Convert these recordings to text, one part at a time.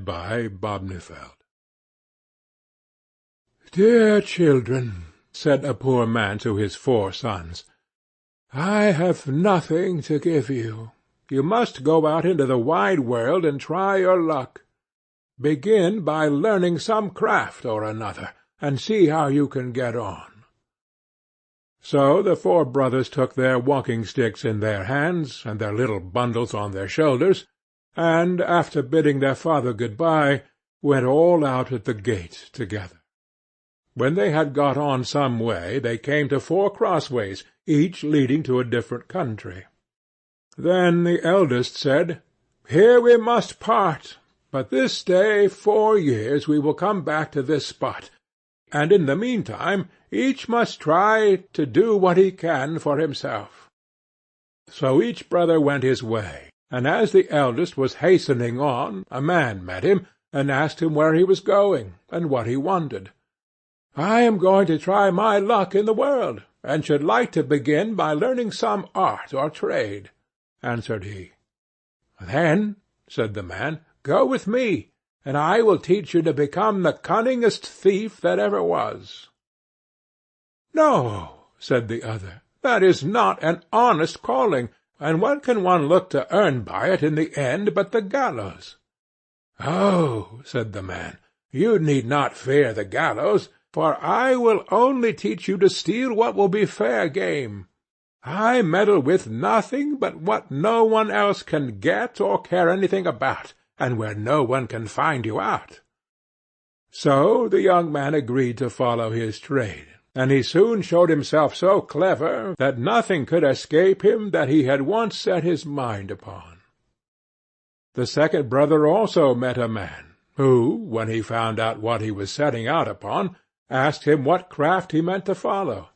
by Bobnifeld. "Dear children," said a poor man to his 4 sons, "I have nothing to give you. You must go out into the wide world and try your luck. Begin by learning some craft or another, and see how you can get on." So the 4 brothers took their walking-sticks in their hands, and their little bundles on their shoulders, and, after bidding their father good-bye, went all out at the gate together. When they had got on some way, they came to 4 crossways, each leading to a different country. Then the eldest said, "Here we must part, but this day 4 years we will come back to this spot, and in the meantime each must try to do what he can for himself." So each brother went his way, and as the eldest was hastening on, a man met him, and asked him where he was going, and what he wanted. "I am going to try my luck in the world, and should like to begin by learning some art or trade," answered he. "Then," said the man, "go with me, and I will teach you to become the cunningest thief that ever was." "No," said the other, "that is not an honest calling, and what can one look to earn by it in the end but the gallows?" "Oh," said the man, "you need not fear the gallows, for I will only teach you to steal what will be fair game. I meddle with nothing but what no one else can get or care anything about, and where no one can find you out." So the young man agreed to follow his trade, and he soon showed himself so clever that nothing could escape him that he had once set his mind upon. The second brother also met a man, who, when he found out what he was setting out upon, asked him what craft he meant to follow.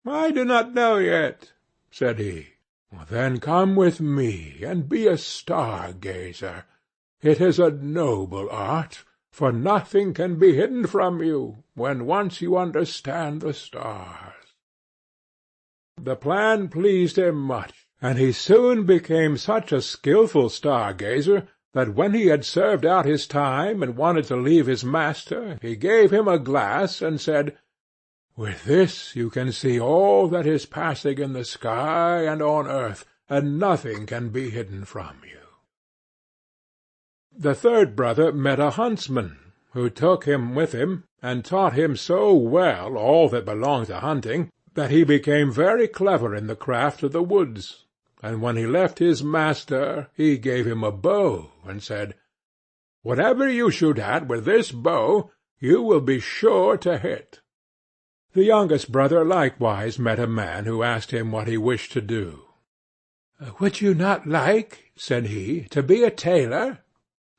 "I do not know yet," said he. "Then come with me, and be a star-gazer. It is a noble art, for nothing can be hidden from you, when once you understand the stars." The plan pleased him much, and he soon became such a skilful star-gazer that when he had served out his time and wanted to leave his master, he gave him a glass and said, "With this you can see all that is passing in the sky and on earth, and nothing can be hidden from you." The third brother met a huntsman, who took him with him, and taught him so well all that belonged to hunting, that he became very clever in the craft of the woods. And when he left his master, he gave him a bow, and said, "Whatever you shoot at with this bow, you will be sure to hit." The youngest brother likewise met a man who asked him what he wished to do. "Would you not like," said he, "to be a tailor?"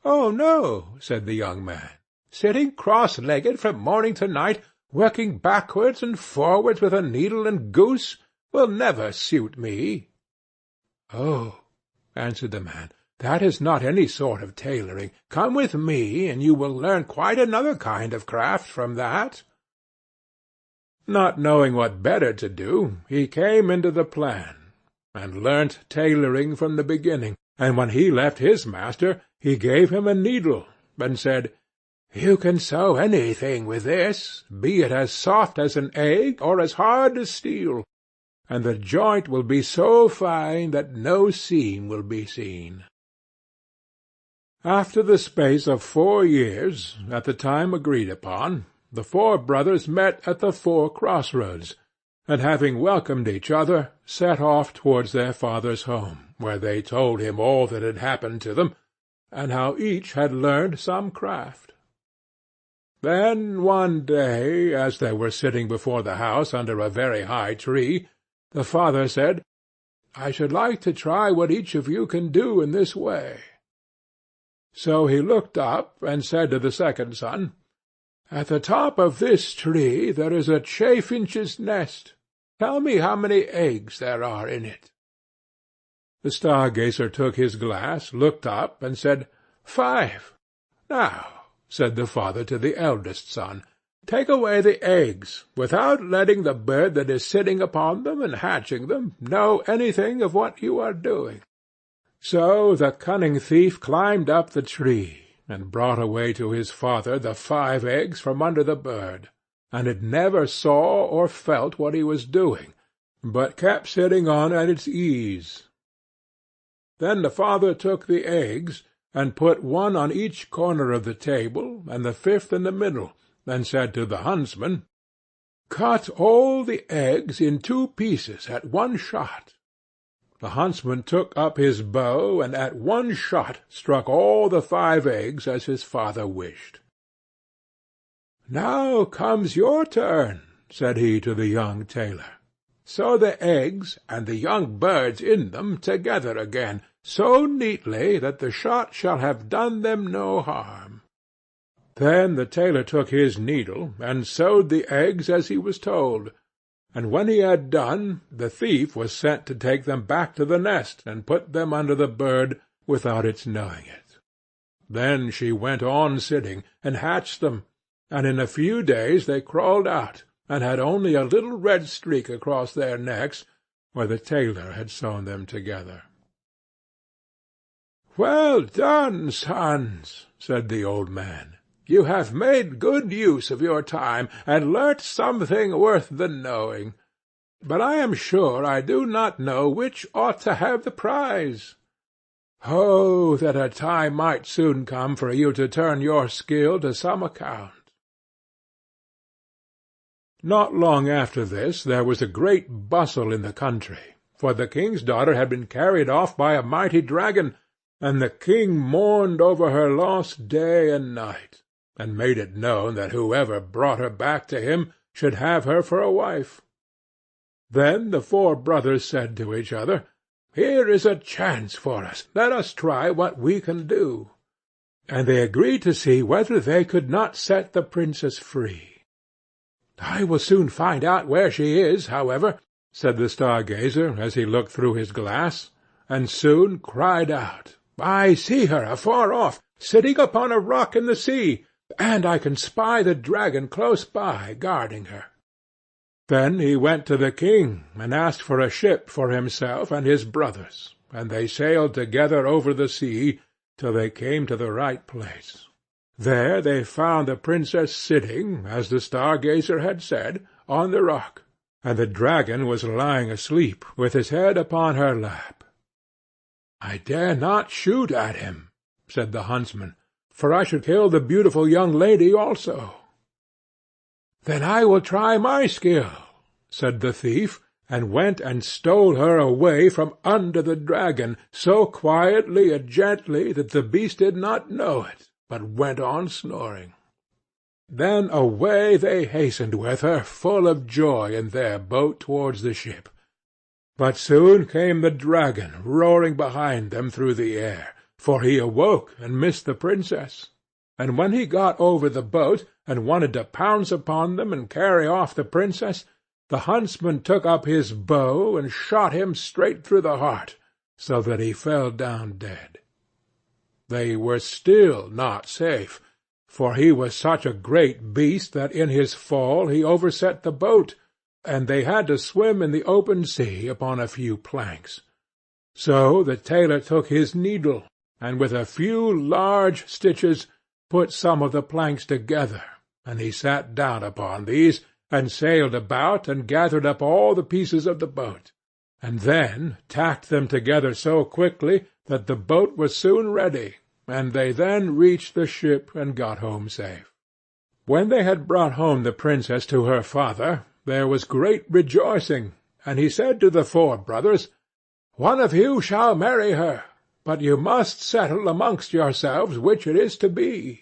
"Oh, no," said the young man. "Sitting cross-legged from morning to night, working backwards and forwards with a needle and goose, will never suit me." "Oh," answered the man, "that is not any sort of tailoring. Come with me, and you will learn quite another kind of craft from that." Not knowing what better to do, he came into the plan, and learnt tailoring from the beginning, and when he left his master, he gave him a needle, and said, "You can sew anything with this, be it as soft as an egg or as hard as steel, and the joint will be so fine that no seam will be seen." After the space of 4 years, at the time agreed upon, the 4 brothers met at the 4 crossroads, and having welcomed each other, set off towards their father's home, where they told him all that had happened to them, and how each had learned some craft. Then one day, as they were sitting before the house under a very high tree, the father said, "I should like to try what each of you can do in this way." So he looked up and said to the second son, "At the top of this tree there is a chaffinch's nest. Tell me how many eggs there are in it." The star-gazer took his glass, looked up, and said, "5. "Now," said the father to the eldest son, "take away the eggs, without letting the bird that is sitting upon them and hatching them know anything of what you are doing." So the cunning thief climbed up the tree, and brought away to his father the 5 eggs from under the bird, and it never saw or felt what he was doing, but kept sitting on at its ease. Then the father took the eggs, and put 1 on each corner of the table, and the 5th in the middle, and said to the huntsman, "Cut all the eggs in 2 pieces at 1 shot." The huntsman took up his bow, and at 1 shot struck all the 5 eggs as his father wished. "Now comes your turn," said he to the young tailor. "Sew the eggs and the young birds in them together again, so neatly that the shot shall have done them no harm." Then the tailor took his needle, and sewed the eggs as he was told, and when he had done, the thief was sent to take them back to the nest, and put them under the bird without its knowing it. Then she went on sitting, and hatched them, and in a few days they crawled out, and had only a little red streak across their necks, where the tailor had sewn them together. "Well done, sons," said the old man. "You have made good use of your time, and learnt something worth the knowing. But I am sure I do not know which ought to have the prize. Oh, that a time might soon come for you to turn your skill to some account." Not long after this there was a great bustle in the country, for the king's daughter had been carried off by a mighty dragon, and the king mourned over her loss day and night, and made it known that whoever brought her back to him should have her for a wife. Then the 4 brothers said to each other, "Here is a chance for us. Let us try what we can do." And they agreed to see whether they could not set the princess free. "I will soon find out where she is, however," said the star-gazer as he looked through his glass, and soon cried out, "I see her afar off, sitting upon a rock in the sea, and I can spy the dragon close by, guarding her." Then he went to the king, and asked for a ship for himself and his brothers, and they sailed together over the sea till they came to the right place. There they found the princess sitting, as the star-gazer had said, on the rock, and the dragon was lying asleep, with his head upon her lap. "I dare not shoot at him," said the huntsman, "for I should kill the beautiful young lady also." "Then I will try my skill," said the thief, and went and stole her away from under the dragon, so quietly and gently that the beast did not know it, but went on snoring. Then away they hastened with her, full of joy, in their boat towards the ship. But soon came the dragon, roaring behind them through the air, for he awoke and missed the princess. And when he got over the boat, and wanted to pounce upon them and carry off the princess, the huntsman took up his bow and shot him straight through the heart, so that he fell down dead. They were still not safe, for he was such a great beast that in his fall he overset the boat, and they had to swim in the open sea upon a few planks. So the tailor took his needle, and with a few large stitches put some of the planks together, and he sat down upon these, and sailed about, and gathered up all the pieces of the boat, and then tacked them together so quickly that the boat was soon ready, and they then reached the ship and got home safe. When they had brought home the princess to her father, there was great rejoicing, and he said to the 4 brothers, "One of you shall marry her, but you must settle amongst yourselves which it is to be."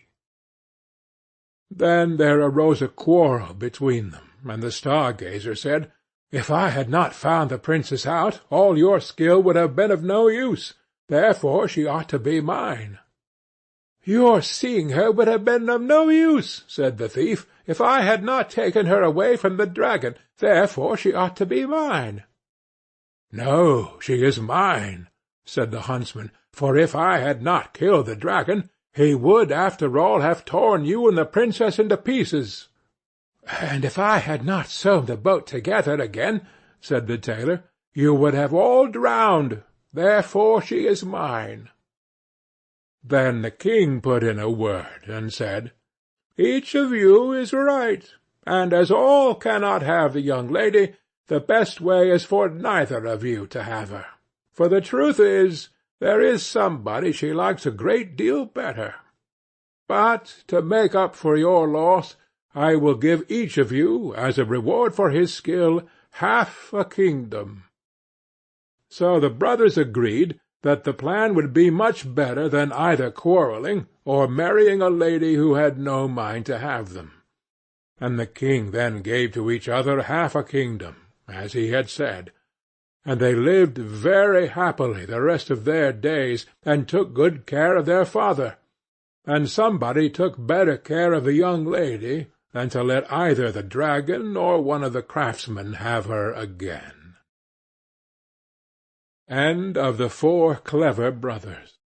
Then there arose a quarrel between them, and the star-gazer said, "If I had not found the princess out, all your skill would have been of no use, therefore she ought to be mine." "Your seeing her would have been of no use," said the thief, "if I had not taken her away from the dragon, therefore she ought to be mine." "No, she is mine," said the huntsman, "for if I had not killed the dragon, he would after all have torn you and the princess into pieces." "And if I had not sewn the boat together again," said the tailor, "you would have all drowned, therefore she is mine." Then the king put in a word, and said, "Each of you is right, and as all cannot have the young lady, the best way is for neither of you to have her. For the truth is, there is somebody she likes a great deal better. But, to make up for your loss, I will give each of you, as a reward for his skill, half a kingdom." So the brothers agreed that the plan would be much better than either quarrelling, or marrying a lady who had no mind to have them. And the king then gave to each other half a kingdom, as he had said, and they lived very happily the rest of their days, and took good care of their father, and somebody took better care of the young lady than to let either the dragon or one of the craftsmen have her again. End of the Four Clever Brothers.